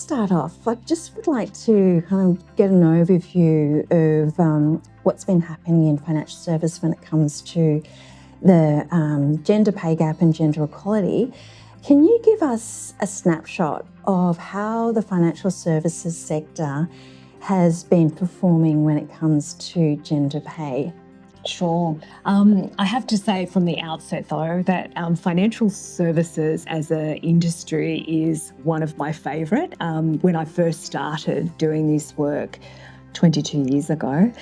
start off, I just would like to kind of get an overview of what's been happening in financial service when it comes to the gender pay gap and gender equality. Can you give us a snapshot of how the financial services sector has been performing when it comes to gender pay? Sure. I have to say from the outset, though, that financial services as an industry is one of my favourite. When I first started doing this work 22 years ago,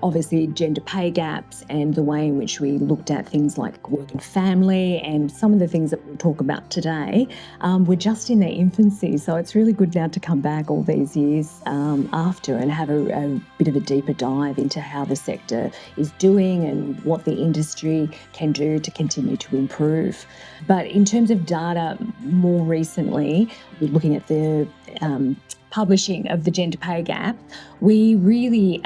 obviously gender pay gaps and the way in which we looked at things like work and family and some of the things that we'll talk about today were just in their infancy. So it's really good now to come back all these years after and have a bit of a deeper dive into how the sector is doing and what the industry can do to continue to improve. But in terms of data, more recently, we're looking at the publishing of the gender pay gap, we really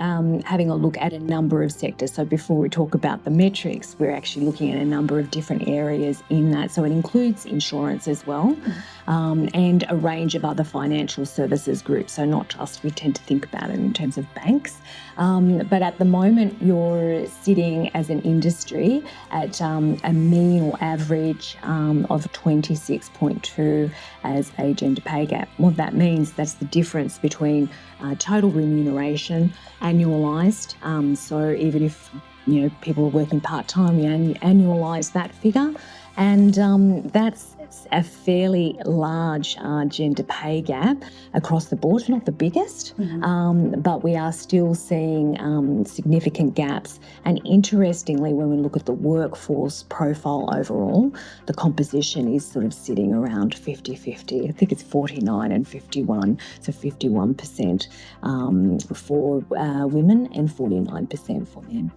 having a look at a number of sectors. So before we talk about the metrics, we're actually looking at a number of different areas in that. So it includes insurance as well, and a range of other financial services groups. So not just, we tend to think about it in terms of banks, but at the moment you're sitting as an industry at a mean or average of 26.2 as a gender pay gap. What that means, that's the difference between total remuneration annualised. So even if people are working part-time, we annualise that figure, and that's a fairly large gender pay gap across the board. Not the biggest, but we are still seeing significant gaps. And interestingly, when we look at the workforce profile overall, the composition is sort of sitting around 50-50. I think it's 49 and 51, so 51% for women and 49% for men.